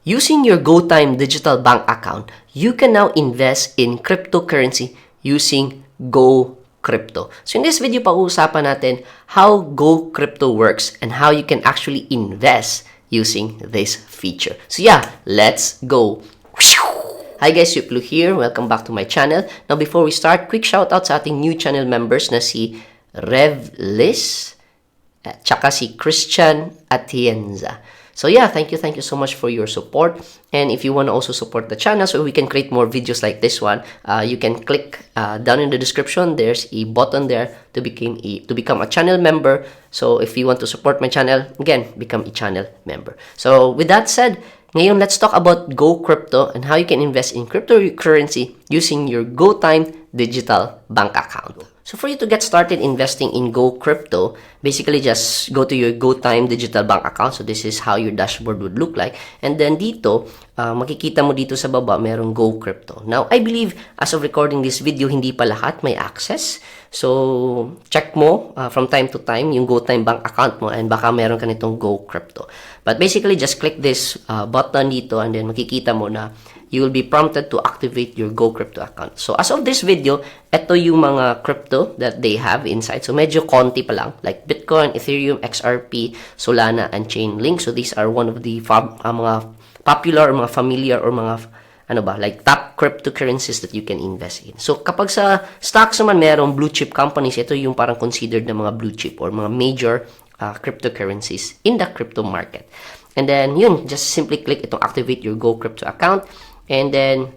Using your GoTime digital bank account, you can now invest in cryptocurrency using Go Crypto. So in this video, pag-uusapan natin how Go Crypto works and how you can actually invest using this feature. So yeah, let's go. Hi guys, Yuplu here. Welcome back to my channel. Now before we start, quick shoutout sa ating new channel members na si Rev Liz at saka si Christian Atienza. So yeah, thank you so much for your support. And if you want to also support the channel so we can create more videos like this one, you can click down in the description. There's a button there to become a channel member. So if you want to support my channel, again, become a channel member. So with that said, ngayon let's talk about Go Crypto and how you can invest in cryptocurrency using your GoTime digital bank account. So for you to get started investing in Go Crypto, basically just go to your GoTime digital bank account. So this is how your dashboard would look like. And then dito, makikita mo dito sa baba, merong Go Crypto. Now, I believe as of recording this video, hindi pa lahat may access. So check mo from time to time yung GoTime bank account mo and baka meron ka nitong Go Crypto. But basically, just click this button dito and then makikita mo na you will be prompted to activate your Go Crypto account. So, as of this video, ito yung mga crypto that they have inside. So, medyo konti pa lang. Like Bitcoin, Ethereum, XRP, Solana, and Chainlink. So, these are one of the mga popular, mga familiar, or mga like top cryptocurrencies that you can invest in. So, kapag sa stocks naman merong blue chip companies, ito yung parang considered na mga blue chip or mga major cryptocurrencies in the crypto market. And then, yun, just simply click itong activate your Go Crypto account. And then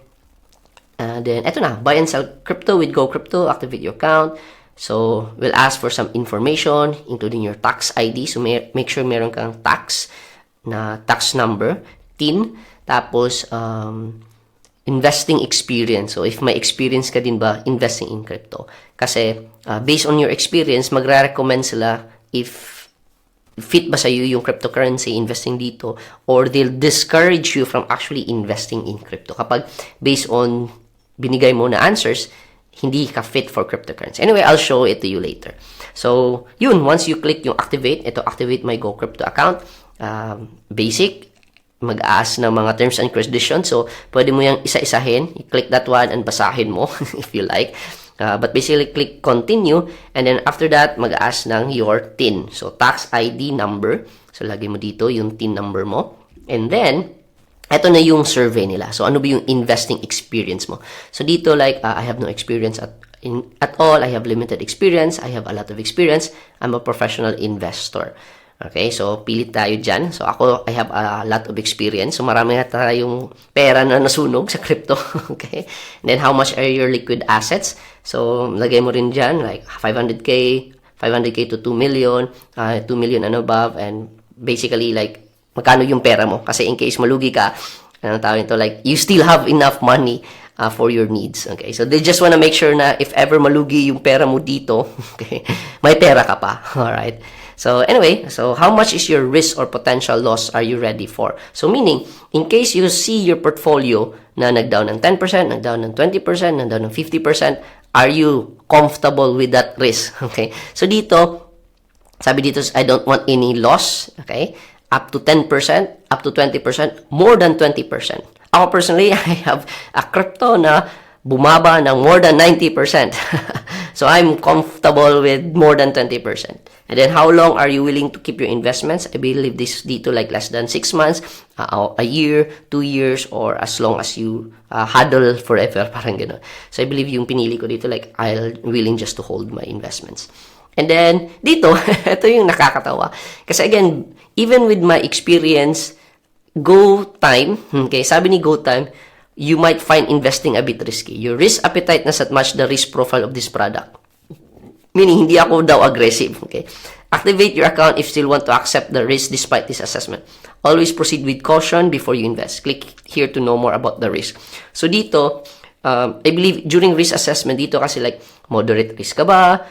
eto na, buy and sell crypto with Go Crypto, activate your account. So, we'll ask for some information, including your tax ID. So, make sure meron kang tax number, TIN, tapos, investing experience. So, if may experience ka din ba investing in crypto? Kasi, based on your experience, magre-recommend sila if fit ba sa'yo yung cryptocurrency investing dito, or they'll discourage you from actually investing in crypto kapag based on binigay mo na answers, hindi ka fit for cryptocurrency. Anyway, I'll show it to you later. So, yun, once you click yung activate, ito activate my Go Crypto account, basic, mag-ask ng mga terms and conditions. So, pwede mo yung isa-isahin, i-click that one and basahin mo if you like. But basically, click continue. And then after that, mag-ask ng your TIN. So, tax ID number. So, lagay mo dito yung TIN number mo. And then, eto na yung survey nila. So, ano ba yung investing experience mo? So, dito like, I have no experience at all. I have limited experience. I have a lot of experience. I'm a professional investor. Okay, so pilit tayo dyan. So ako, I have a lot of experience. So marami na tayong pera na nasunog sa crypto. Okay, and then how much are your liquid assets? So lagay mo rin dyan, like 500k to 2 million, 2 million and above. And basically like, magkano yung pera mo? Kasi in case malugi ka, ano tawag ito, like you still have enough money for your needs. Okay, so they just wanna make sure na if ever malugi yung pera mo dito, okay, may pera ka pa. Alright. So anyway, so how much is your risk or potential loss are you ready for? So meaning, in case you see your portfolio na nag-down ng 10%, nag-down ng 20%, nag-down ng 50%, are you comfortable with that risk? Okay? So dito, sabi dito, I don't want any loss. Okay? Up to 10%, up to 20%, more than 20%. Ako personally, I have a crypto na bumaba ng more than 90%. So I'm comfortable with more than 20%. And then how long are you willing to keep your investments? I believe this dito like less than 6 months, a year, 2 years, or as long as you huddle forever, parang gano'n. So I believe yung pinili ko dito like I'm willing just to hold my investments. And then dito, ito yung nakakatawa. Kasi again, even with my experience, GoTime, okay, sabi ni GoTime, you might find investing a bit risky. Your risk appetite does not match the risk profile of this product. Meaning, hindi ako daw aggressive. Okay? Activate your account if you still want to accept the risk despite this assessment. Always proceed with caution before you invest. Click here to know more about the risk. So dito, I believe during risk assessment, dito kasi like moderate risk ka ba?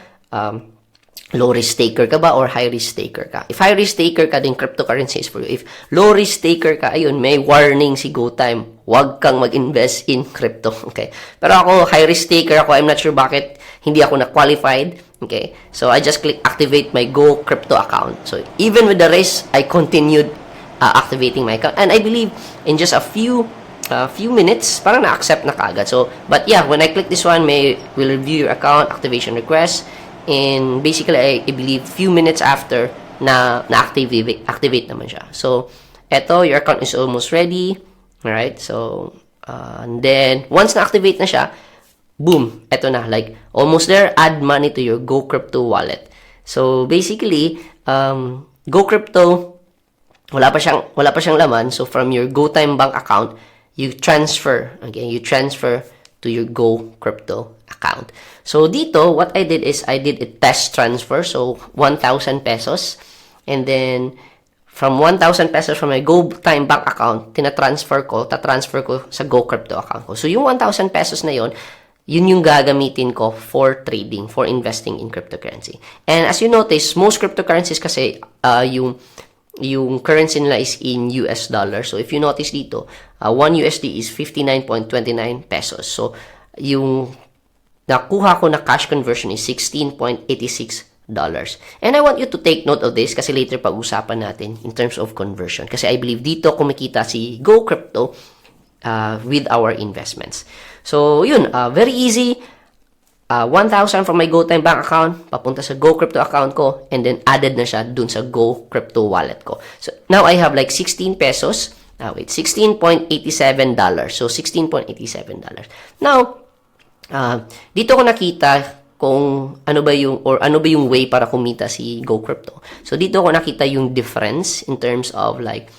Low risk taker ka ba or high risk taker ka? If high risk taker ka, then cryptocurrency is for you. If low risk taker ka, ayun, may warning si GoTime. Huwag kang mag-invest in crypto. Okay? Pero ako, high risk taker ako. I'm not sure bakit hindi ako na-qualified. Okay? So, I just click activate my Go Crypto account. So, even with the risk, I continued activating my account. And I believe in just a few minutes, parang na-accept na kaagad. So, but yeah, when I click this one, will review your account, activation request, and basically, I believe few minutes after, na-activate naman siya. So, eto, your account is almost ready. Alright, so, and then, once na-activate na siya, boom, eto na, like, almost there, add money to your GoCrypto wallet. So, basically, GoCrypto, wala pa siyang laman. So, from your GoTime Bank account, you transfer to your GoCrypto account. So, dito, what I did is, I did a test transfer. So, 1,000 pesos. And then, from 1,000 pesos from my GoTime Bank account, tatransfer ko sa GoCrypto account ko. So, yung 1,000 pesos na yun yung gagamitin ko for trading, for investing in cryptocurrency. And as you notice, most cryptocurrencies kasi, yung currency nila is in US dollar. So, if you notice dito, 1 USD is 59.29 pesos. So, yung nakuha ko na cash conversion is $16.86. And I want you to take note of this kasi later pag-usapan natin in terms of conversion. Kasi I believe dito kumikita si GoCrypto with our investments. So, yun, very easy. 1,000 from my GoTime Bank account, papunta sa GoCrypto account ko, and then added na siya dun sa GoCrypto wallet ko. So, now I have like 16 pesos. $16.87. So, $16.87. Now, dito ko nakita kung ano ba yung way para kumita si GoCrypto. So, dito ko nakita yung difference in terms of like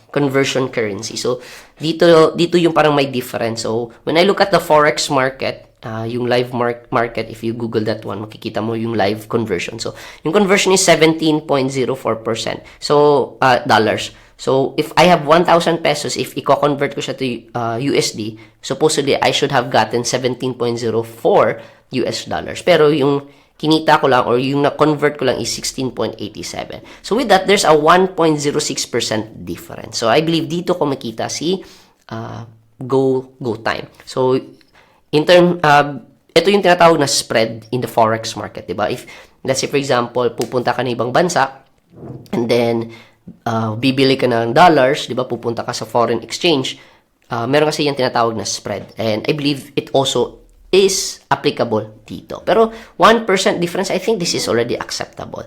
conversion currency. So, dito yung parang may difference. So, when I look at the forex market, yung live market, if you Google that one, makikita mo yung live conversion. So, yung conversion is 17.04%. So, dollars. So, if I have 1,000 pesos, if i-convert ko siya to USD, supposedly, I should have gotten 17.04 US dollars. Pero yung kinita ko lang or yung na-convert ko lang is 16.87. So, with that, there's a 1.06% difference. So, I believe dito ko makita si GoTime. So, ito yung tinatawag na spread in the forex market, diba? If, let's say, for example, pupunta ka na ibang bansa, and then, bibili ka ng dollars, diba? Pupunta ka sa foreign exchange, meron kasi yung tinatawag na spread. And I believe it also is applicable dito. Pero 1% difference, I think this is already acceptable.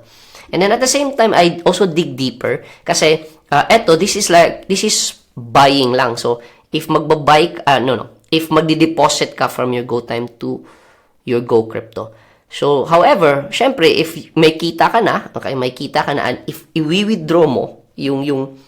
And then at the same time, I also dig deeper kasi this is buying lang. So, if if magdi-deposit ka from your GoTime to your GoCrypto. So, however, syempre, if may kita ka na, and if i-withdraw mo yung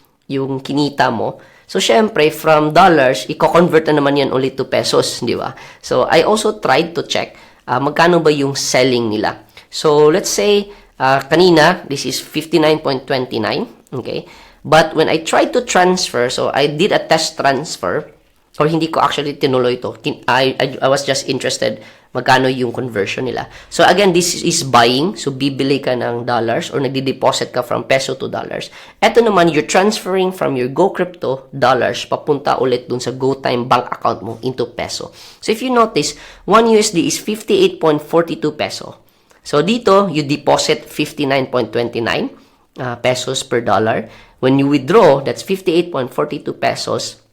kinita mo, so, syempre, from dollars, i-convert na naman yan ulit to pesos, di ba? So, I also tried to check magkano ba yung selling nila. So, let's say, kanina, this is 59.29, okay? But when I tried to transfer, so, I did a test transfer, or hindi ko actually tinuloy to. I was just interested magkano yung conversion nila. So, again, this is buying. So, bibili ka ng dollars or nagdi-deposit ka from peso to dollars. Ito naman, you're transferring from your GoCrypto dollars papunta ulit dun sa GoTime bank account mo into peso. So, if you notice, 1 USD is 58.42 peso. So, dito, you deposit 59.29 pesos per dollar. When you withdraw, that's 58.42 pesos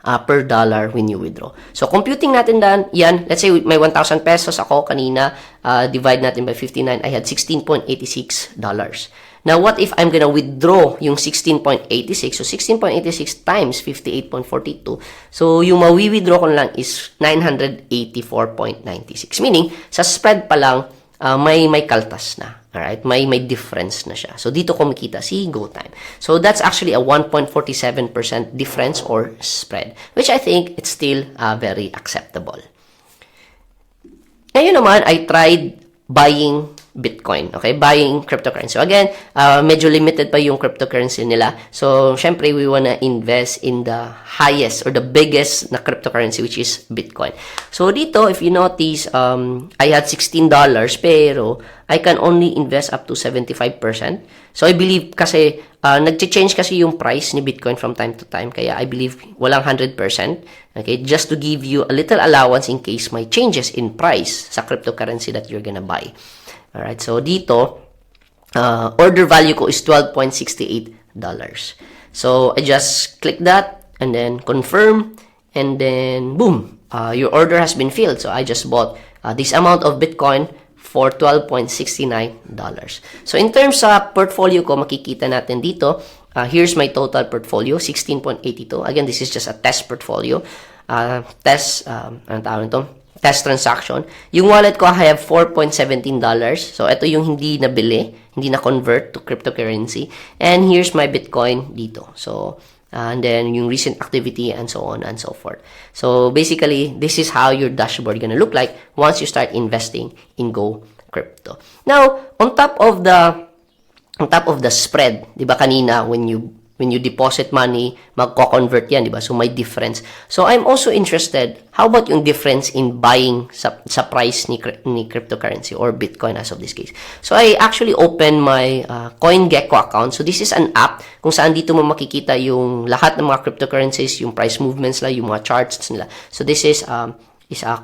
per dollar when you withdraw. So, computing natin yan, let's say may 1,000 pesos ako kanina, divide natin by 59, I had $16.86. Now, what if I'm gonna withdraw yung 16.86? So, 16.86 times 58.42. So, yung mawi-withdraw ko lang is 984.96. Meaning, sa spread pa lang, may kaltas na. Alright? May difference na siya. So, dito ko makita si GoTime. So, that's actually a 1.47% difference or spread, which I think it's still very acceptable. Ngayon naman, I tried buying Bitcoin. Okay? Buying cryptocurrency. So, again, medyo limited pa yung cryptocurrency nila. So, syempre, we wanna invest in the highest or the biggest na cryptocurrency, which is Bitcoin. So, dito, if you notice, I had $16, pero I can only invest up to 75%. So, I believe kasi, nag-change kasi yung price ni Bitcoin from time to time. Kaya, I believe, walang 100%. Okay? Just to give you a little allowance in case may changes in price sa cryptocurrency that you're gonna buy. Alright, so dito, order value ko is $12.68. So I just click that and then confirm, and then boom, your order has been filled. So I just bought this amount of Bitcoin for $12.69. So in terms sa portfolio ko, makikita natin dito, here's my total portfolio, 16.82. Again, this is just a test portfolio. Anong tawag nito? Test transaction. Yung wallet ko, I have $4.17. So, ito yung hindi nabili, hindi na-convert to cryptocurrency. And here's my Bitcoin dito. So, and then yung recent activity and so on and so forth. So, basically, this is how your dashboard gonna look like once you start investing in Go Crypto. Now, on top of the spread, 'di ba kanina when you deposit money, magko-convert yan, di ba? So, may difference. So, I'm also interested, how about yung difference in buying sa price ni cryptocurrency or Bitcoin as of this case? So, I actually open my CoinGecko account. So, this is an app kung saan dito mo makikita yung lahat ng mga cryptocurrencies, yung price movements nila, yung mga charts nila. So, this is a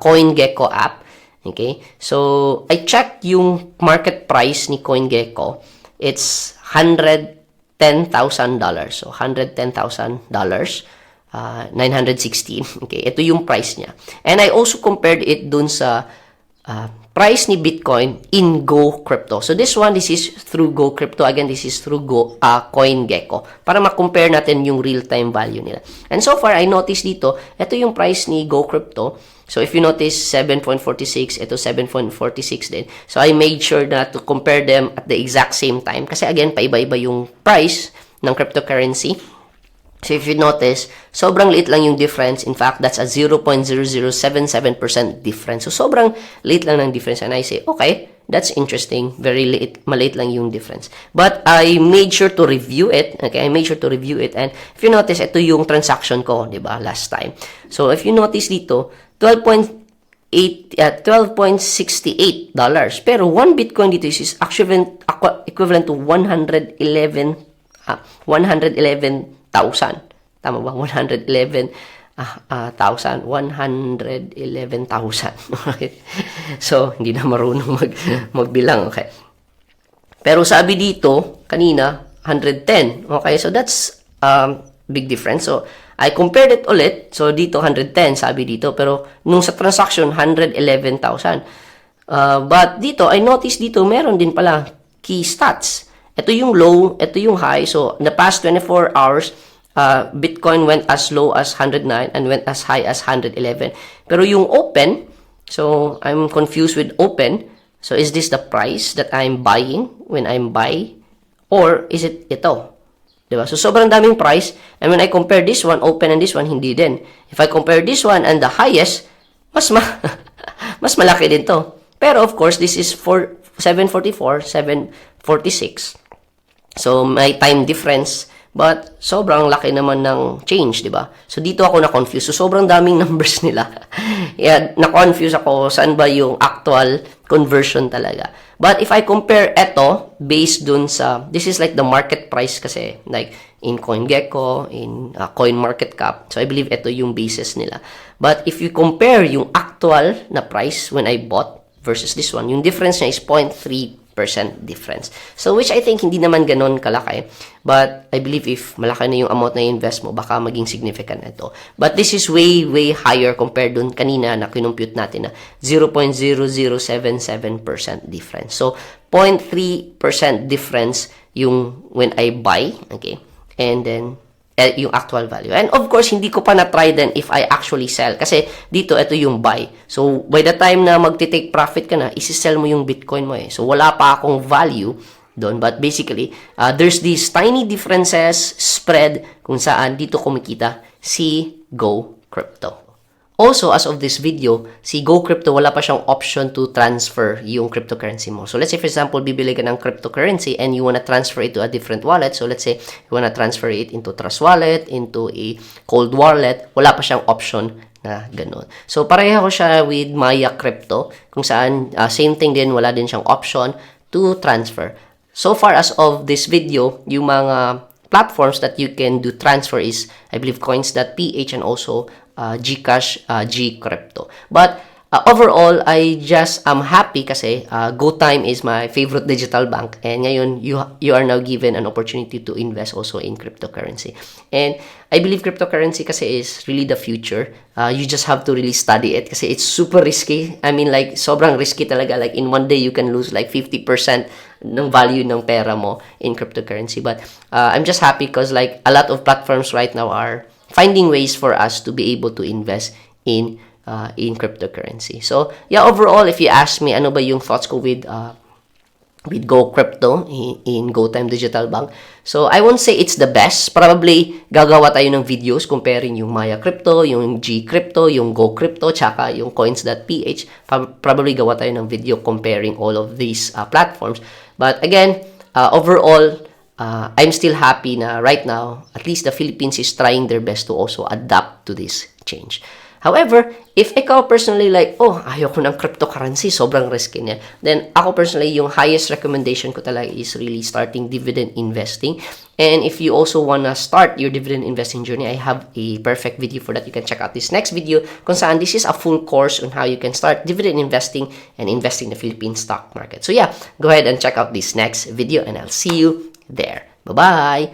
CoinGecko app. Okay? So, I checked yung market price ni CoinGecko. It's $110,000. So, $110,000. 916. Okay, ito yung price niya. And I also compared it dun sa price ni Bitcoin in Go Crypto. So, this is through Go Crypto. Again, this is through CoinGecko. Para ma-compare natin yung real-time value nila. And so far, I noticed dito, ito yung price ni Go Crypto. So, if you notice, 7.46, ito 7.46 din. So, I made sure na to compare them at the exact same time. Kasi again, paiba-iba yung price ng cryptocurrency. So, if you notice, sobrang liit lang yung difference. In fact, that's a 0.0077% difference. So, sobrang liit lang ng difference. And I say, okay, that's interesting. Very liit, maliit lang yung difference. But I made sure to review it. Okay, I made sure to review it. And if you notice, ito yung transaction ko, di ba, last time. So, if you notice dito, $12.68. Pero one Bitcoin dito is equivalent to 111,000. Tama ba? 111,000. 111,000. Okay. So, hindi na marunong magbilang. Okay. Pero sabi dito, kanina, 110. Okay, so that's big difference. So, I compared it ulit. So, dito 110, sabi dito. Pero, nung sa transaction, 111,000. But dito, I noticed dito, meron din pala key stats. Ito yung low, ito yung high. So, in the past 24 hours, Bitcoin went as low as 109 and went as high as 111. Pero yung open, so, I'm confused with open. So, is this the price that I'm buying when I'm buying? Or is it ito? Diba? So, sobrang daming price. And when I compare this one, open, and this one, hindi din. If I compare this one and the highest, mas malaki din to. Pero, of course, this is for 744, 746. So, may time difference. But, sobrang laki naman ng change, diba? So, dito ako na-confuse. So, sobrang daming numbers nila. Yeah, na-confuse ako saan ba yung actual conversion talaga. But if I compare ito based dun sa, this is like the market price kasi, like in CoinGecko, in CoinMarketCap. So I believe ito yung basis nila. But if you compare yung actual na price when I bought versus this one, yung difference niya is 0.3% difference. So which I think hindi naman ganon kalaki. But I believe if malaki na yung amount na invest mo, baka maging significant ito. But this is way, way higher compared dun kanina na kinumpute natin na 0.0077% difference. So 0.3% difference yung when I buy, okay? And then yung actual value. And of course, hindi ko pa na-try then if I actually sell. Kasi dito, ito yung buy. So, by the time na magti-take profit ka na, isi-sell mo yung Bitcoin mo eh. So, wala pa akong value doon. But basically, there's these tiny differences spread kung saan dito kumikita si Go Crypto. Also, as of this video, si Go Crypto, wala pa siyang option to transfer yung cryptocurrency mo. So, let's say, for example, bibili ka ng cryptocurrency and you wanna transfer it to a different wallet. So, let's say, you wanna transfer it into Trust Wallet, into a Cold Wallet. Wala pa siyang option na ganun. So, pareho siya with Maya Crypto, kung saan, same thing din, wala din siyang option to transfer. So far as of this video, yung mga platforms that you can do transfer is, I believe, coins.ph and also Gcash, Gcrypto. But Overall, I just am happy kasi GoTime is my favorite digital bank, and ngayon you are now given an opportunity to invest also in cryptocurrency. And I believe cryptocurrency kasi is really the future. You just have to really study it kasi it's super risky. I mean, like, sobrang risky talaga. Like, in one day, you can lose like 50% ng value ng pera mo in cryptocurrency. But I'm just happy because like a lot of platforms right now are finding ways for us to be able to invest in cryptocurrency. So, yeah, overall, if you ask me, ano ba yung thoughts ko with Go Crypto in GoTime Digital Bank. So, I won't say it's the best. Probably, gagawa tayo ng videos comparing yung Maya Crypto, yung G Crypto, yung Go Crypto, tsaka yung coins.ph. Probably gawa tayo ng video comparing all of these platforms. But again, overall, I'm still happy na right now, at least the Philippines is trying their best to also adapt to this change. However, if ikaw personally like, oh, ayoko ng cryptocurrency, sobrang risky niya, then ako personally, yung highest recommendation ko talaga is really starting dividend investing. And if you also wanna start your dividend investing journey, I have a perfect video for that. You can check out this next video kung saan this is a full course on how you can start dividend investing and investing in the Philippine stock market. So yeah, go ahead and check out this next video and I'll see you there. Bye-bye!